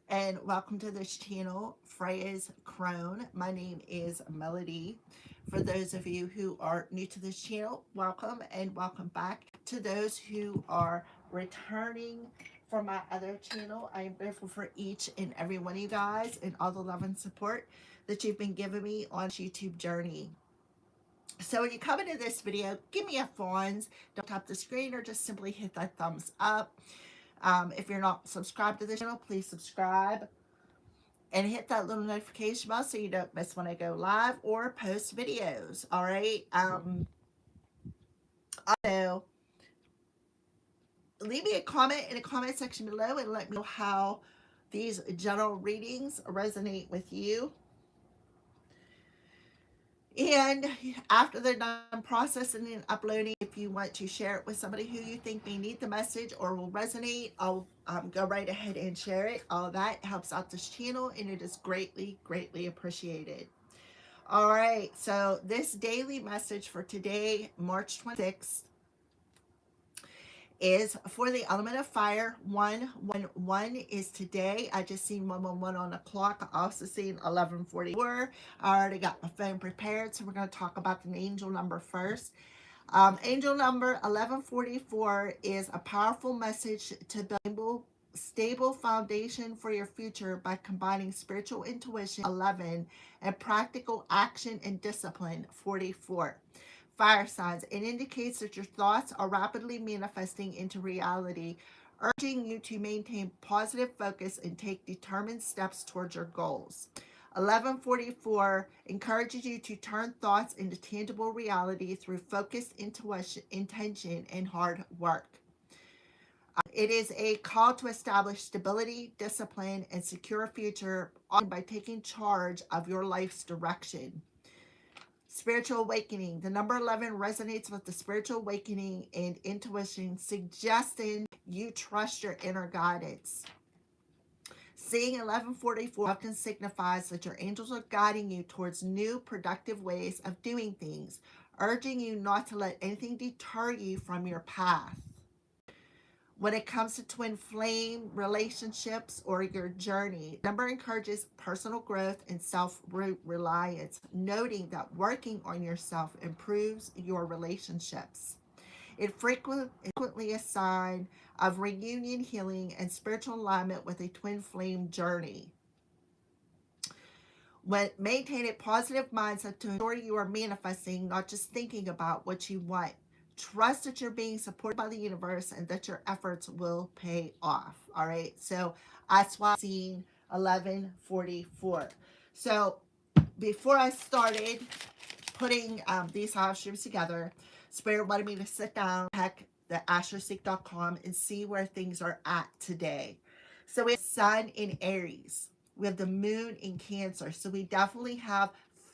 and welcome to this channel, Freya's Crone. My name is Melody. For those of you who are new to this channel, welcome and welcome back. To those who are returning from my other channel, I am grateful for each and every one of you guys and all the love and support that you've been giving me on this YouTube journey. So when you come into this video, give me a thumbs. Don't tap the screen or just simply hit that thumbs up. If you're not subscribed to the channel, please subscribe and hit that little notification bell so you don't miss when I go live or post videos. All right. Also, leave me a comment in the comment section below and let me know how these general readings resonate with you. And after they're done processing and uploading, if you want to share it with somebody who you think may need the message or will resonate, I'll go right ahead and share it. All that helps out this channel and it is greatly, greatly appreciated. All right, so this daily message for today, March 26th, is for the element of fire. 111 is today. I just seen 111 on the clock. I also seen 1144. I already got my phone prepared, so we're going to talk about the angel number first. Angel number 1144 is a powerful message to build stable foundation for your future by combining spiritual intuition 11 and practical action and discipline 44. Fire signs. It indicates that your thoughts are rapidly manifesting into reality, urging you to maintain positive focus and take determined steps towards your goals. 1144 encourages you to turn thoughts into tangible reality through focused intuition, intention, and hard work. It is a call to establish stability, discipline, and secure a future by taking charge of your life's direction. Spiritual awakening. The number 11 resonates with the spiritual awakening and intuition, suggesting you trust your inner guidance. Seeing 1144 often signifies that your angels are guiding you towards new, productive ways of doing things, urging you not to let anything deter you from your path. When it comes to twin flame relationships or your journey, the number encourages personal growth and self-reliance, noting that working on yourself improves your relationships. It frequently a sign of reunion, healing, and spiritual alignment with a twin flame journey. Maintain a positive mindset to ensure you are manifesting, not just thinking about what you want. Trust that you're being supported by the universe and that your efforts will pay off. All right. So that's why I'm seeing 1144. So before I started putting these house streams together, Spirit wanted me to sit down, check the astroseek.com and see where things are at today. So we have Sun in Aries. We have the moon in Cancer. So we definitely have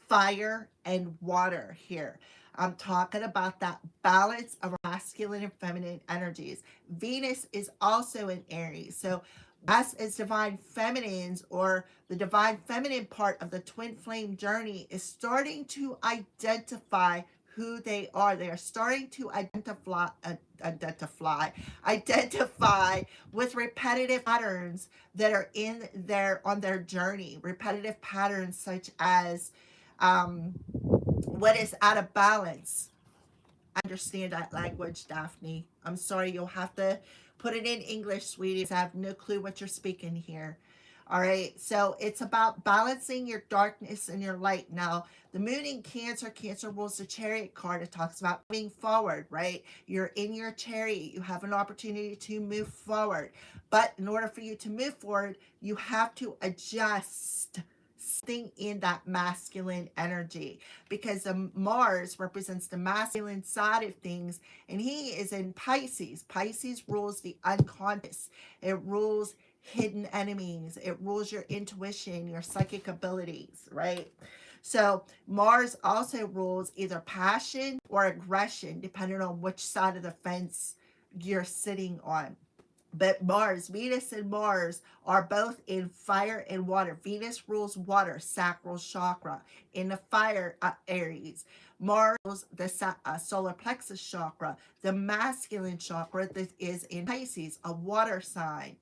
fire and water here. I'm talking about that balance of masculine and feminine energies. Venus is also in Aries. So us as divine feminines, or the divine feminine part of the twin flame journey, is starting to identify who they are. They are starting to identify with repetitive patterns that are on their journey. Repetitive patterns such as what is out of balance. I understand that language, Daphne. I'm sorry, you'll have to put it in English, sweetie, because I have no clue what you're speaking here. All right, so it's about balancing your darkness and your light. Now, the moon in Cancer, Cancer rules the Chariot card. It talks about moving forward, right? You're in your chariot. You have an opportunity to move forward. But in order for you to move forward, you have to adjust something in that masculine energy, because Mars represents the masculine side of things, and he is in Pisces. Pisces rules the unconscious. It rules hidden enemies. It rules your intuition, your psychic abilities, right? So Mars also rules either passion or aggression, depending on which side of the fence you're sitting on. But Mars, Venus and Mars are both in fire and water. Venus rules water, sacral chakra. In the fire, Aries. Mars rules the solar plexus chakra, the masculine chakra that is in Pisces, a water sign.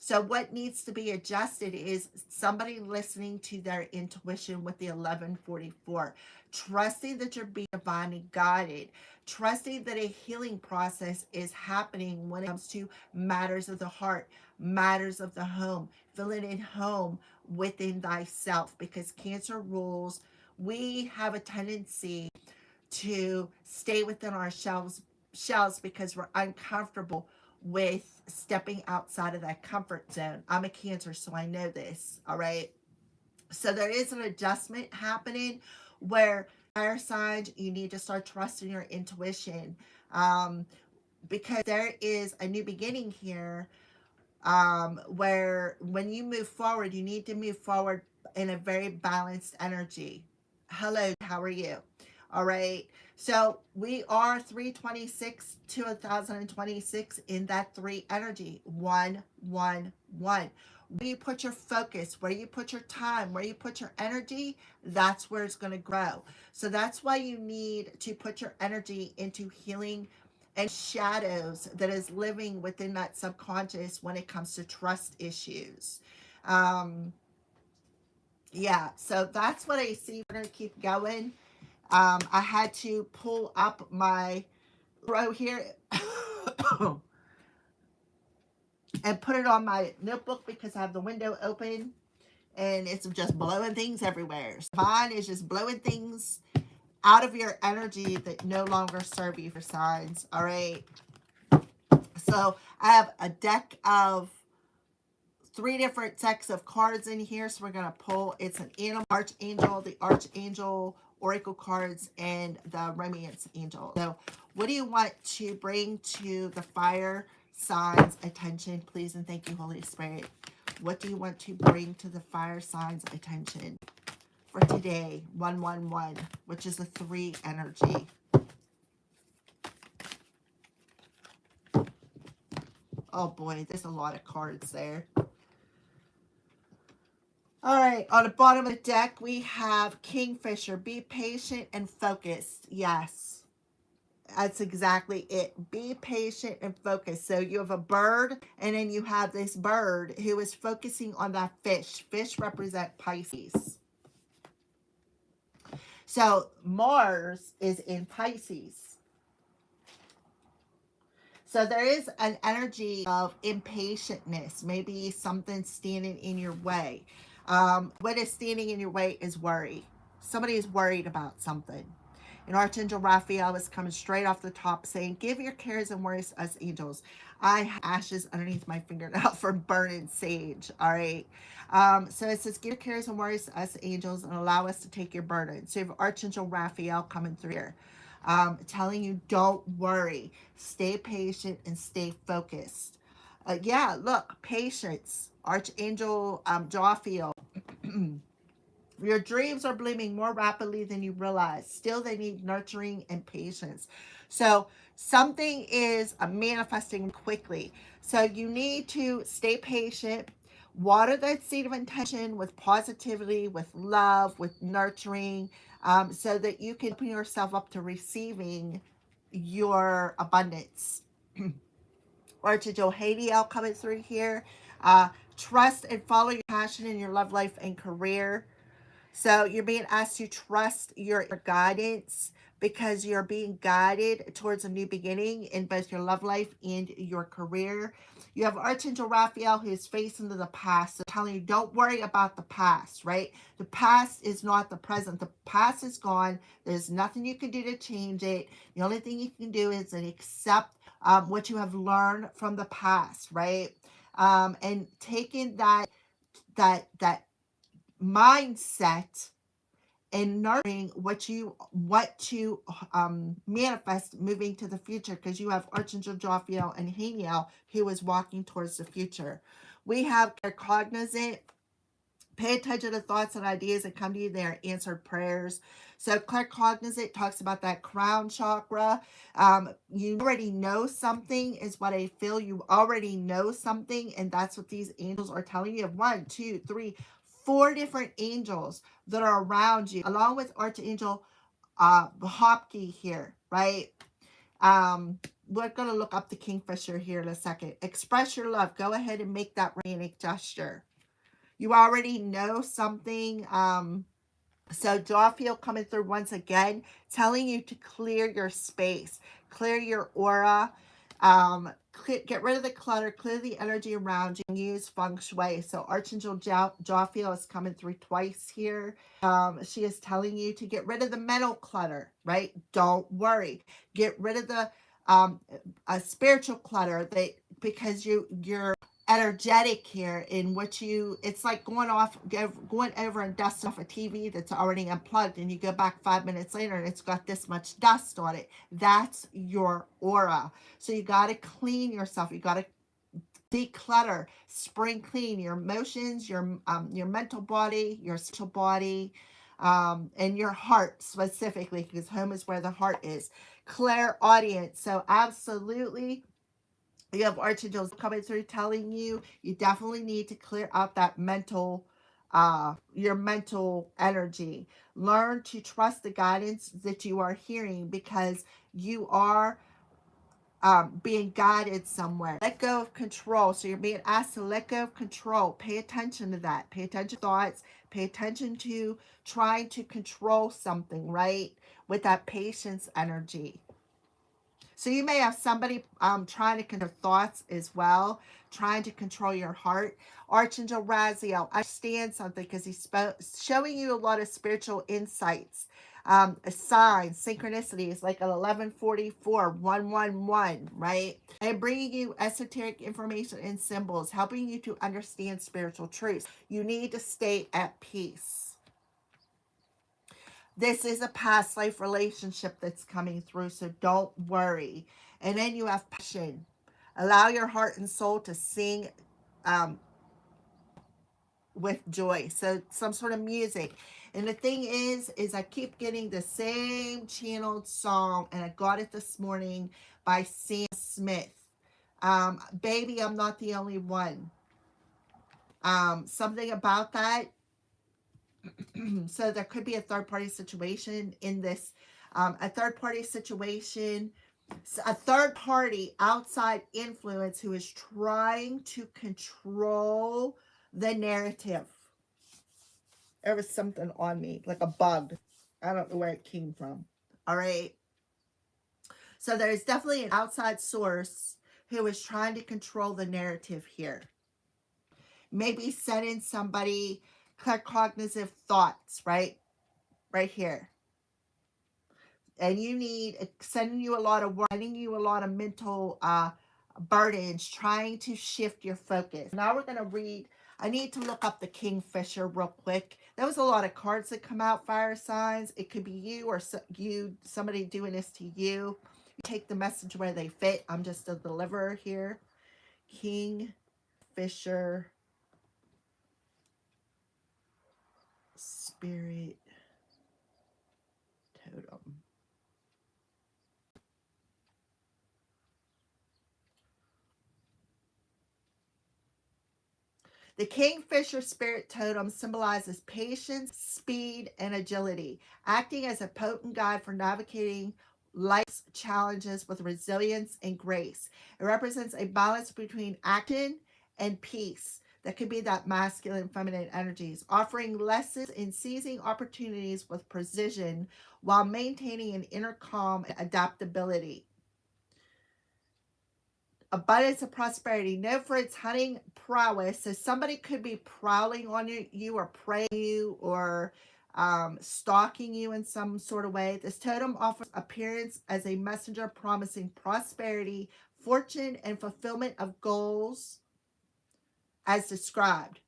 So what needs to be adjusted is somebody listening to their intuition with the 1144, trusting that you're being divinely guided, trusting that a healing process is happening when it comes to matters of the heart, matters of the home, feeling at home within thyself, because Cancer rules. We have a tendency to stay within our shells because we're uncomfortable with stepping outside of that comfort zone. I'm a Cancer, so I know this. All right. So there is an adjustment happening where fire signs, you need to start trusting your intuition, because there is a new beginning here, where when you move forward, you need to move forward in a very balanced energy. Hello, how are you? All right. So we are 326 to 1026 in that three energy. 111. Where you put your focus, where you put your time, where you put your energy, that's where it's going to grow. So that's why you need to put your energy into healing and shadows that is living within that subconscious when it comes to trust issues. Um, yeah, so that's what I see. We're going to keep going. I had to pull up my row here and put it on my notebook because I have the window open and it's just blowing things everywhere. Mine is just blowing things out of your energy that no longer serve you for signs. All right. So I have a deck of 3 different decks of cards in here. So we're going to pull, it's an animal, Archangel, the Archangel Oracle cards, and the Romance Angel. So what do you want to bring to the fire signs' attention, please? And thank you, Holy Spirit. What do you want to bring to the fire signs' attention for today? 111, which is a 3 energy. Oh boy, there's a lot of cards there. All right, on the bottom of the deck, we have Kingfisher. Be patient and focused. Yes, that's exactly it. Be patient and focused. So you have a bird, and then you have this bird who is focusing on that fish. Fish represent Pisces. So Mars is in Pisces. So there is an energy of impatientness, maybe something standing in your way. What is standing in your way is worry. Somebody is worried about something. And Archangel Raphael is coming straight off the top saying, give your cares and worries to us angels. I have ashes underneath my fingernail for burning sage. All right. So it says, give your cares and worries to us angels and allow us to take your burden. So you have Archangel Raphael coming through here. Telling you don't worry, stay patient and stay focused. Yeah, look, patience. Archangel Jophiel. Your dreams are blooming more rapidly than you realize. Still, they need nurturing and patience. So something is manifesting quickly. So you need to stay patient. Water that seed of intention with positivity, with love, with nurturing, so that you can open yourself up to receiving your abundance. Archangel Hadiel coming through here. Trust and follow your passion in your love life and career. So you're being asked to trust your guidance because you're being guided towards a new beginning in both your love life and your career. You have Archangel Raphael who is facing to the past, so telling you don't worry about the past, right? The past is not the present. The past is gone. There's nothing you can do to change it. The only thing you can do is accept what you have learned from the past, right? And taking that mindset and nurturing what you want to manifest moving to the future, because you have Archangel Jophiel and Haniel who is walking towards the future. We have cognizant. Pay attention to thoughts and ideas that come to you. They are answered prayers. So claircognizant talks about that crown chakra. You already know something is what I feel. You already know something, and that's what these angels are telling you. 1, 2, 3, 4 different angels that are around you, along with Archangel Hopke here, right? we're going to look up the Kingfisher here in a second. Express your love. Go ahead and make that romantic gesture. You already know something. So Jophiel coming through once again, telling you to clear your space, clear your aura, get rid of the clutter, clear the energy around you, and use feng shui. So Archangel Jophiel is coming through twice here. She is telling you to get rid of the mental clutter, right? Don't worry. Get rid of the spiritual clutter because you're energetic here in which it's like going over and dusting off a TV that's already unplugged, and you go back 5 minutes later and it's got this much dust on it. That's your aura. So you got to clean yourself. You got to declutter, spring clean your emotions, your mental body, your spiritual body, and your heart specifically, because home is where the heart is. Clairaudience. So absolutely, you have archangels coming through telling you definitely need to clear out that mental, your mental energy. Learn to trust the guidance that you are hearing, because you are being guided somewhere. Let go of control. So you're being asked to let go of control. Pay attention to that. Pay attention to thoughts. Pay attention to trying to control something, right? With that patience energy. So you may have somebody trying to control thoughts as well, trying to control your heart. Archangel Raziel, understand something, because he's showing you a lot of spiritual insights, signs, synchronicities, like an 1144, 111, right? And bringing you esoteric information and symbols, helping you to understand spiritual truths. You need to stay at peace. This is a past life relationship that's coming through, so don't worry. And then you have passion. Allow your heart and soul to sing with joy. So some sort of music. And the thing is I keep getting the same channeled song, and I got it this morning by Sam Smith. Baby, I'm not the only one. Something about that. So there could be a third-party situation in this, a third-party situation, a third-party outside influence who is trying to control the narrative. There was something on me, like a bug. I don't know where it came from. All right. So there's definitely an outside source who is trying to control the narrative here. Maybe sending somebody cognitive thoughts, right? Right here. And you need, sending you a lot of work, sending you a lot of mental burdens, trying to shift your focus. Now we're going to read, I need to look up the Kingfisher real quick. There was a lot of cards that come out, fire signs. It could be you or somebody doing this to you. You take the message where they fit. I'm just a deliverer here. Kingfisher Spirit Totem. The Kingfisher Spirit Totem symbolizes patience, speed, and agility, acting as a potent guide for navigating life's challenges with resilience and grace. It represents a balance between action and peace. That could be that masculine and feminine energies, offering lessons in seizing opportunities with precision while maintaining an inner calm and adaptability. Abundance of prosperity, known for its hunting prowess. So somebody could be prowling on you or preying you or stalking you in some sort of way. This totem offers appearance as a messenger promising prosperity, fortune, and fulfillment of goals as described.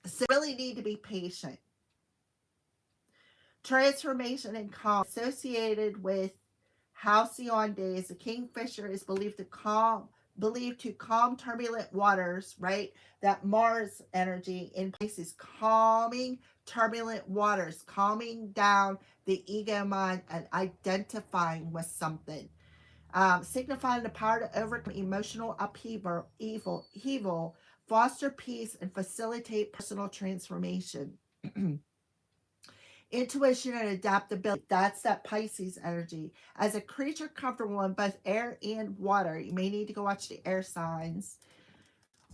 So you really need to be patient. Transformation and calm associated with halcyon days. The Kingfisher is believed to calm turbulent waters, right? That Mars energy in places, calming turbulent waters, calming down the ego mind and identifying with something. Signifying the power to overcome emotional upheaval, foster peace, and facilitate personal transformation. Intuition and adaptability. That's that Pisces energy. As a creature comfortable in both air and water, you may need to go watch the air signs.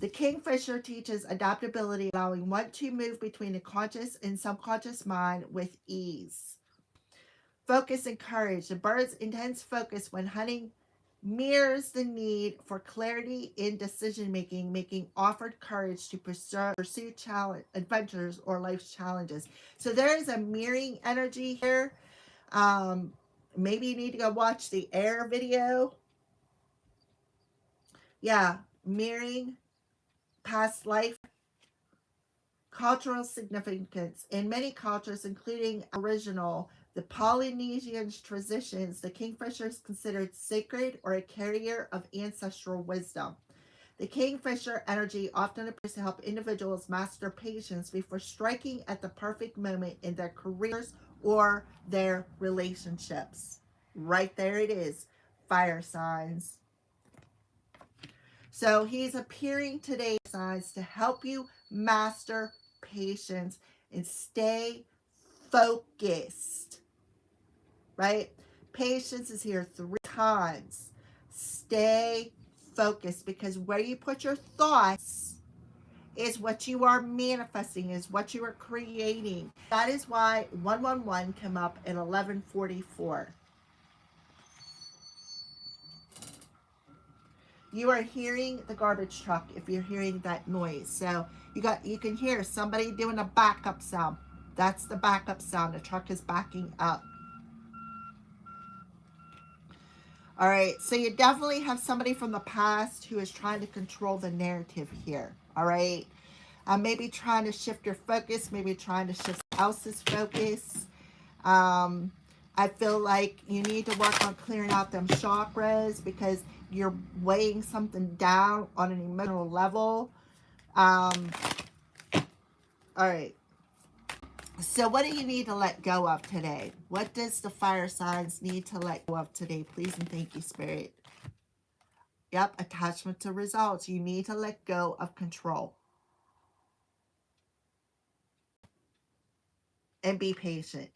The Kingfisher teaches adaptability, allowing one to move between the conscious and subconscious mind with ease. Focus and courage. The bird's intense focus when hunting mirrors the need for clarity in decision making, making offered courage to pursue challenge, adventures or life's challenges. So there is a mirroring energy here. Maybe you need to go watch the air video. Yeah, mirroring past life. Cultural significance. In many cultures, including Aboriginal, the Polynesian traditions, the kingfisher is considered sacred or a carrier of ancestral wisdom. The kingfisher energy often appears to help individuals master patience before striking at the perfect moment in their careers or their relationships. Right there it is. Fire signs. So he's appearing today, signs, to help you master patience and stay focused. Right? Patience is here 3 times. Stay focused, because where you put your thoughts is what you are manifesting, is what you are creating. That is why 111 came up at 1144. You are hearing the garbage truck if you're hearing that noise. So you can hear somebody doing a backup sound. That's the backup sound. The truck is backing up. All right, so you definitely have somebody from the past who is trying to control the narrative here. All right, maybe trying to shift your focus, maybe trying to shift else's focus. I feel like you need to work on clearing out them chakras, because you're weighing something down on an emotional level. All right. So what do you need to let go of today? What does the fire signs need to let go of today? Please and thank you, Spirit. Yep, attachment to results. You need to let go of control. And be patient.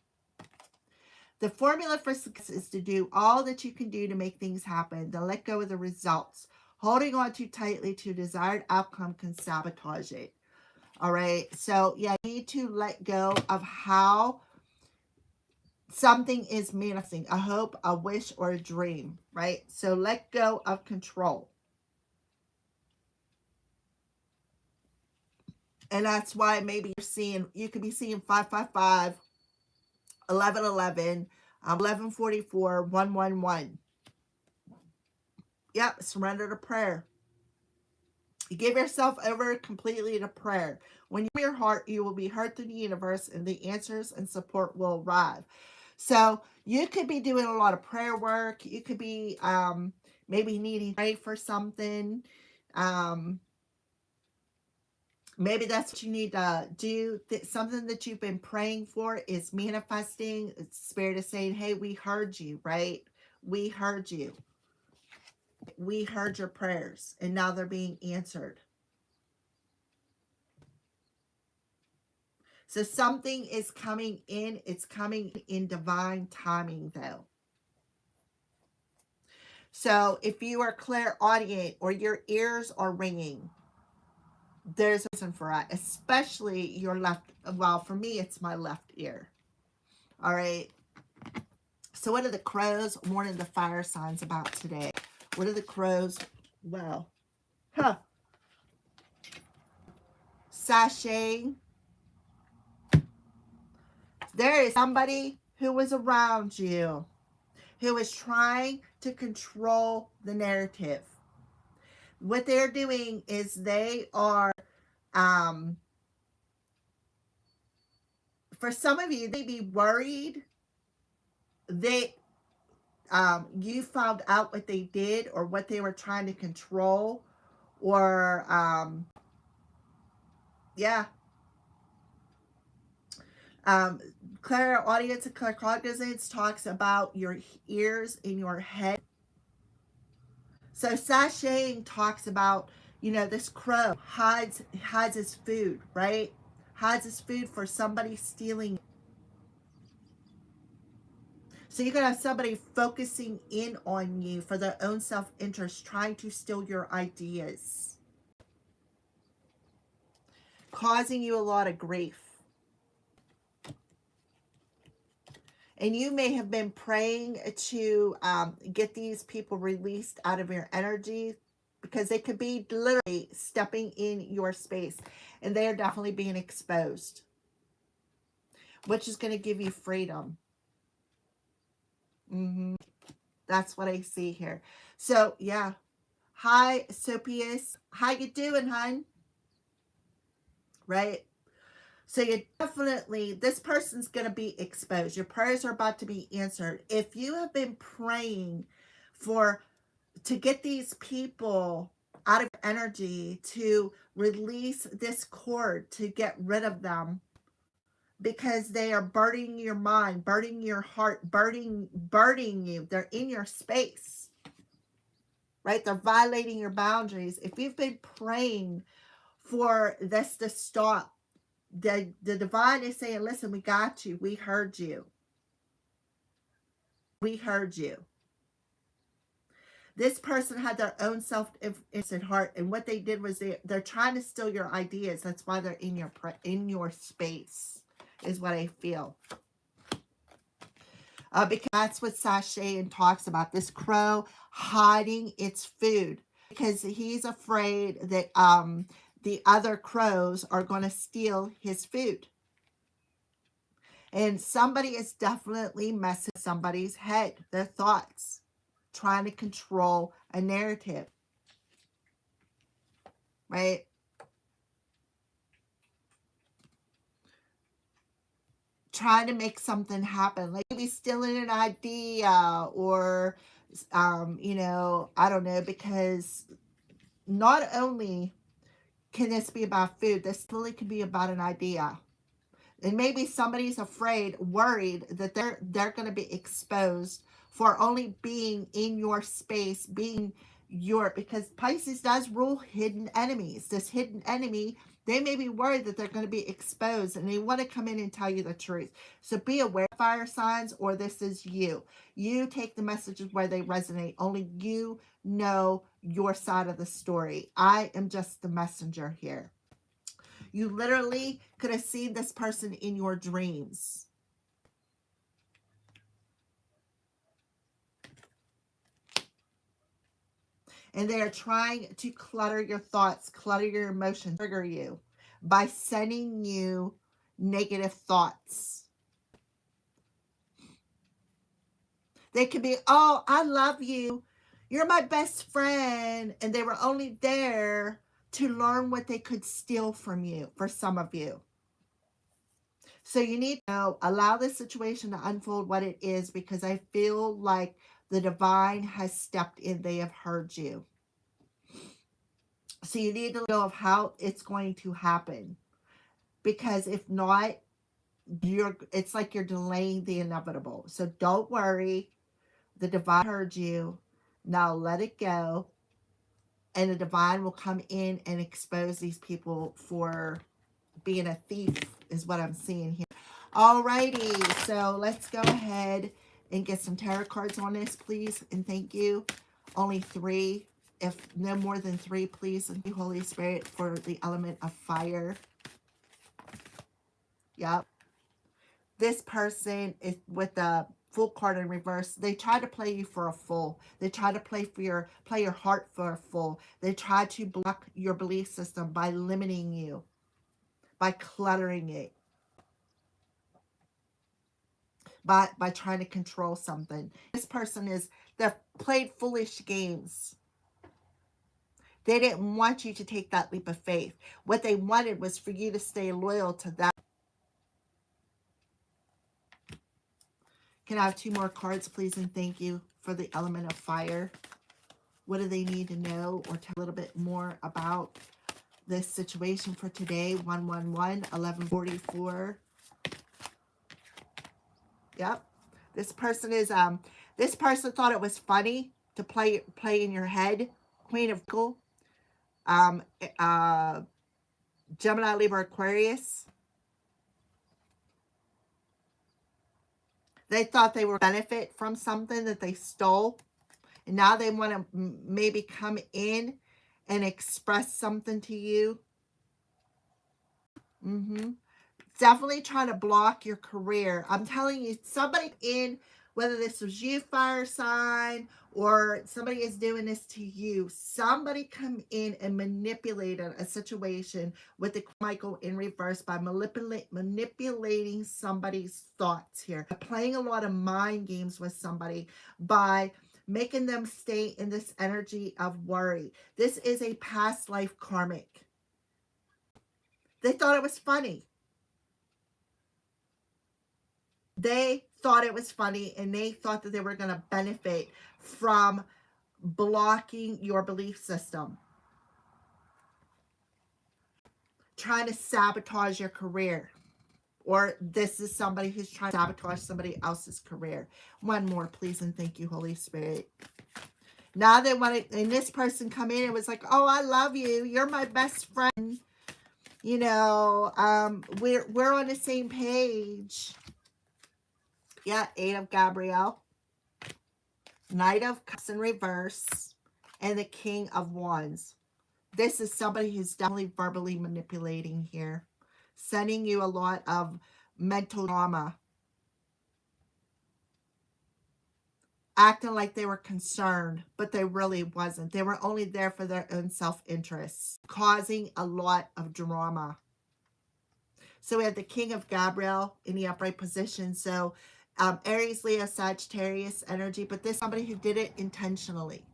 The formula for success is to do all that you can do to make things happen, to let go of the results. Holding on too tightly to a desired outcome can sabotage it. All right, so yeah, you need to let go of how something is manifesting, a hope, a wish, or a dream, right? So let go of control. And that's why maybe you could be seeing 555, 1111, 1144, 111. Yep, surrender to prayer. You give yourself over completely to prayer. When you your heart, you will be heard through the universe, and the answers and support will arrive. So you could be doing a lot of prayer work. You could be maybe needing to pray for something. Maybe that's what you need to do. Something that you've been praying for is manifesting. Spirit is saying, hey, we heard you, right? We heard you. We heard your prayers, and now they're being answered. So something is coming in. It's coming in divine timing, though. So if you are clairaudient or your ears are ringing, there's a reason for that, especially your left. Well, for me, it's my left ear. All right. So what are the crows warning the fire signs about today? What are the crows? Well, sashaying. There is somebody who was around you who is trying to control the narrative. What they're doing is they are, for some of you, they may be worried they you found out what they did or what they were trying to control, or yeah. Clairaudience and claircognizance talks about your ears in your head. So sashaying talks about, this crow hides his food, right? Hides his food for somebody stealing. So you're going to have somebody focusing in on you for their own self-interest, trying to steal your ideas, causing you a lot of grief. And you may have been praying to get these people released out of your energy, because they could be literally stepping in your space, and they are definitely being exposed, which is going to give you freedom. That's what I see here. So yeah. Hi, Sopius. How you doing, hon? Right? So you definitely, this person's going to be exposed. Your prayers are about to be answered. If you have been praying to get these people out of energy, to release this cord, to get rid of them, because they are burdening your mind, burdening your heart, burdening you. They're in your space, right? They're violating your boundaries. If you've been praying for this to stop, the divine is saying, listen, we got you. We heard you. We heard you. This person had their own self-interested heart, and what they did was they're trying to steal your ideas. That's why they're in your space, is what I feel. Because that's what Sashay talks about, this crow hiding its food, because he's afraid that the other crows are going to steal his food. And somebody is definitely messing with somebody's head, their thoughts, trying to control a narrative, right? Trying to make something happen, like maybe stealing an idea, or you know, I don't know, because not only can this be about food, this really could be about an idea. And maybe somebody's afraid, worried that they're going to be exposed for only being in your space, being because Pisces does rule hidden enemies. This hidden enemy, they may be worried that they're going to be exposed, and they want to come in and tell you the truth. So be aware, fire signs, or this is you. You take the messages where they resonate. Only you know your side of the story. I am just the messenger here. You literally could have seen this person in your dreams. And they are trying to clutter your thoughts, clutter your emotions, trigger you by sending you negative thoughts. They could be, oh, I love you. You're my best friend. And they were only there to learn what they could steal from you, for some of you. So you need to know, allow this situation to unfold what it is, because I feel like the divine has stepped in. They have heard you. So you need to know of how it's going to happen, because if not, it's like you're delaying the inevitable. So don't worry. The divine heard you. Now let it go. And the divine will come in and expose these people for being a thief, is what I'm seeing here. Alrighty, so let's go ahead and get some tarot cards on this, please, and thank you. Only 3, if no more than 3, please. Thank you, Holy Spirit, for the element of fire. Yep. This person is with the Fool card in reverse. They try to play you for a fool. They try to play your heart for a fool. They try to block your belief system by limiting you, by cluttering it, by trying to control something. This person they've played foolish games. They didn't want you to take that leap of faith. What they wanted was for you to stay loyal to them. Can I have 2 more cards, please? And thank you, for the element of fire. What do they need to know, or tell a little bit more about this situation for today? 111, 1144. Yep. This person thought it was funny to play in your head. Queen of Gold. Gemini, Libra, Aquarius. They thought they were benefit from something that they stole. And now they want to maybe come in and express something to you. Definitely trying to block your career. I'm telling you, somebody in, whether this was you, fire sign, or somebody is doing this to you, somebody come in and manipulated a situation with the Michael in reverse by manipulating somebody's thoughts here, playing a lot of mind games with somebody by making them stay in this energy of worry. This is a past life karmic. They thought it was funny. They thought it was funny, and they thought that they were going to benefit from blocking your belief system, trying to sabotage your career. Or this is somebody who's trying to sabotage somebody else's career. One more, please, and thank you, Holy Spirit. Now they want to, and this person come in and was like, oh, I love you. You're my best friend. You know, we're on the same page. Yeah, 8 of Gabrielle. Knight of Cups in reverse, and the King of Wands. This is somebody who's definitely verbally manipulating here, sending you a lot of mental trauma, acting like they were concerned, but they really wasn't. They were only there for their own self-interest, causing a lot of drama. So we have the King of Gabriel in the upright position. So Aries, Leo, Sagittarius energy, but this is somebody who did it intentionally.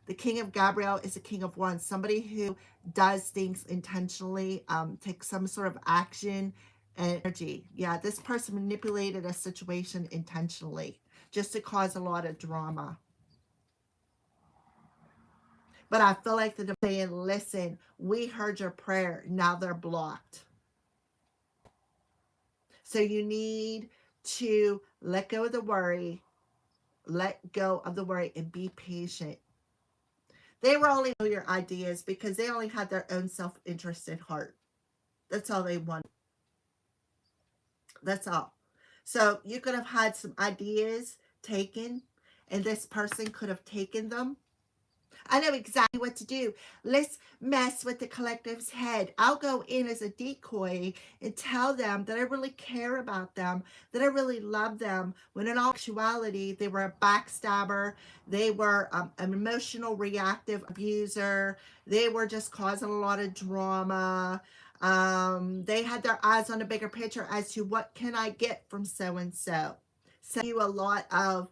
The King of Gabriel is a King of Wands, somebody who does things intentionally, takes some sort of action and energy. Yeah, this person manipulated a situation intentionally just to cause a lot of drama. But I feel like they're saying, listen, we heard your prayer. Now they're blocked. So you need to let go of the worry, let go of the worry, and be patient. They were only your ideas because they only had their own self-interested heart. That's all they wanted. That's all. So you could have had some ideas taken, and this person could have taken them. I know exactly what to do. Let's mess with the collective's head. I'll go in as a decoy and tell them that I really care about them, that I really love them, when in all actuality, they were a backstabber. They were an emotional, reactive abuser. They were just causing a lot of drama. They had their eyes on a bigger picture as to what can I get from so-and-so. Send you a lot of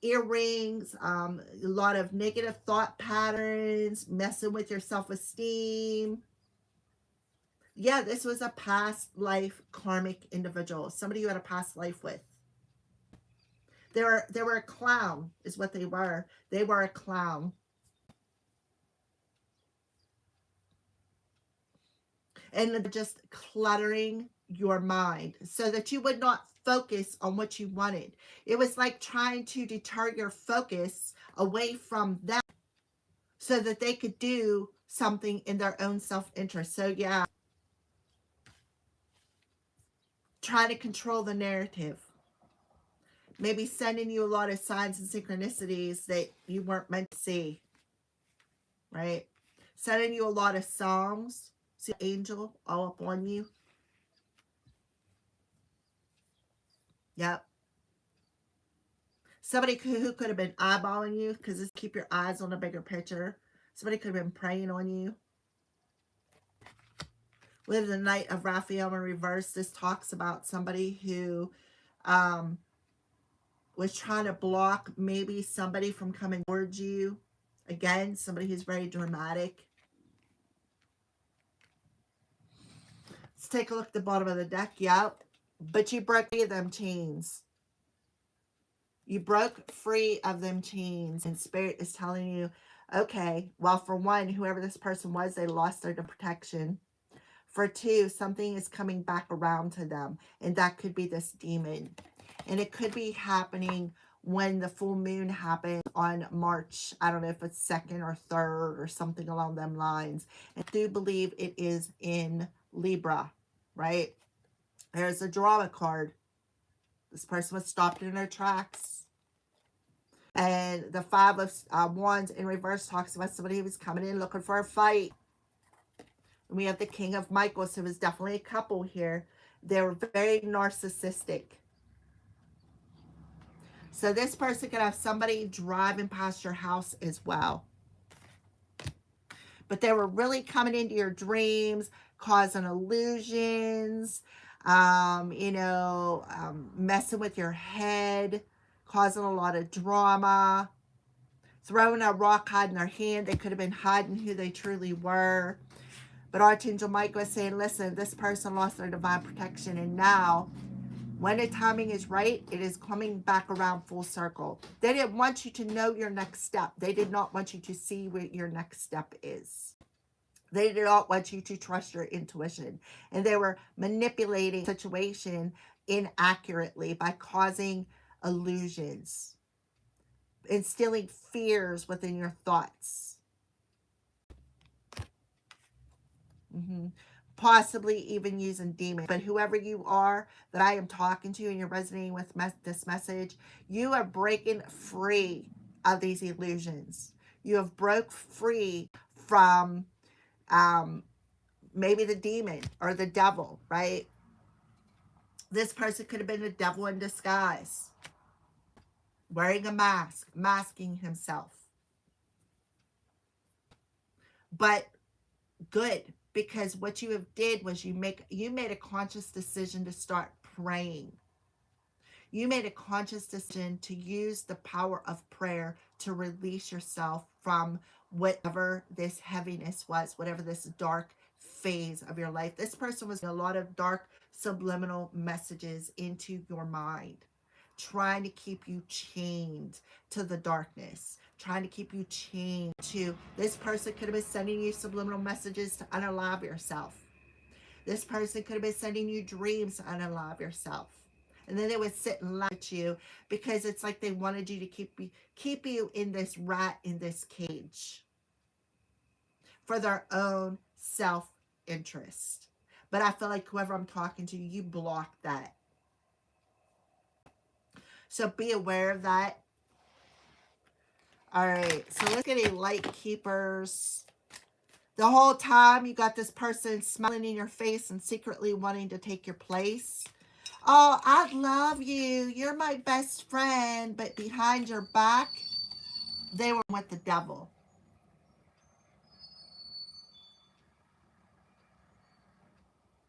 earrings, a lot of negative thought patterns, messing with your self-esteem. Yeah, this was a past life karmic individual, somebody you had a past life with. They were a clown is what they were. They were a clown. And just cluttering your mind so that you would not focus on what you wanted. It was like trying to deter your focus away from them so that they could do something in their own self-interest. So yeah, trying to control the narrative. Maybe sending you a lot of signs and synchronicities that you weren't meant to see, right? Sending you a lot of songs. See angel all up on you. Yep. Somebody who could have been eyeballing you, because it's keep your eyes on a bigger picture. Somebody could have been preying on you. With the Knight of Raphael in reverse, this talks about somebody who was trying to block maybe somebody from coming towards you. Again, somebody who's very dramatic. Let's take a look at the bottom of the deck. Yep. But you broke free of them chains. You broke free of them chains. And Spirit is telling you, okay, well, for one, whoever this person was, they lost their protection. For two, something is coming back around to them. And that could be this demon. And it could be happening when the full moon happened on March, I don't know if it's 2nd or 3rd or something along them lines. And I do believe it is in Libra, right? There's a drama card. This person was stopped in their tracks. And the Five of Wands in reverse talks about somebody who was coming in looking for a fight. And we have the King of Michael, so it was definitely a couple here. They were very narcissistic. So this person could have somebody driving past your house as well. But they were really coming into your dreams, causing illusions, messing with your head, causing a lot of drama, throwing a rock, hiding their hand. They could have been hiding who they truly were. But Archangel Michael is saying, listen, this person lost their divine protection, and now, when the timing is right, it is coming back around full circle. They didn't want you to know your next step. They did not want you to see what your next step is. They did not want you to trust your intuition. And they were manipulating the situation inaccurately by causing illusions, instilling fears within your thoughts. Possibly even using demons. But whoever you are that I am talking to and you're resonating with this message, you are breaking free of these illusions. You have broke free from maybe the demon or the devil, right? This person could have been a devil in disguise, wearing a mask, masking himself. But good, because what you have did was you made a conscious decision to start praying. You made a conscious decision to use the power of prayer to release yourself from whatever this heaviness was, whatever this dark phase of your life. This person was a lot of dark subliminal messages into your mind, trying to keep you chained to the darkness, trying to keep you chained to, this person could have been sending you subliminal messages to unalive yourself. This person could have been sending you dreams to unalive yourself. And then they would sit and laugh at you because it's like they wanted you to keep you in this rat, in this cage, for their own self-interest. But I feel like whoever I'm talking to, you block that. So be aware of that. All right, so let's get a light keepers. The whole time you got this person smiling in your face and secretly wanting to take your place. Oh, I love you. You're my best friend. But behind your back, they were with the devil.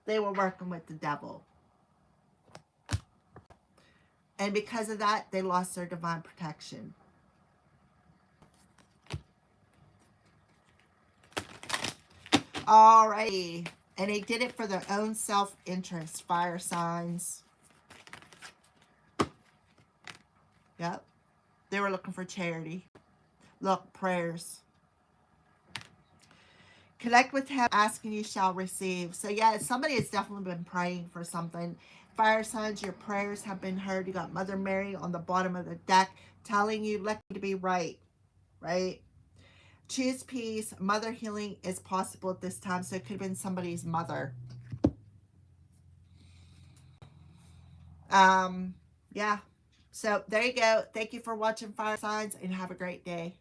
They were working with the devil. And because of that, they lost their divine protection. Alrighty. And they did it for their own self-interest, fire signs. Yep. They were looking for charity. Look, prayers. Connect with him, ask and you shall receive. So yeah, somebody has definitely been praying for something. Fire signs, your prayers have been heard. You got Mother Mary on the bottom of the deck telling you, let me be right, right? Choose peace. Mother healing is possible at this time. So it could have been somebody's mother. Yeah. So there you go. Thank you for watching Fire Signs and have a great day.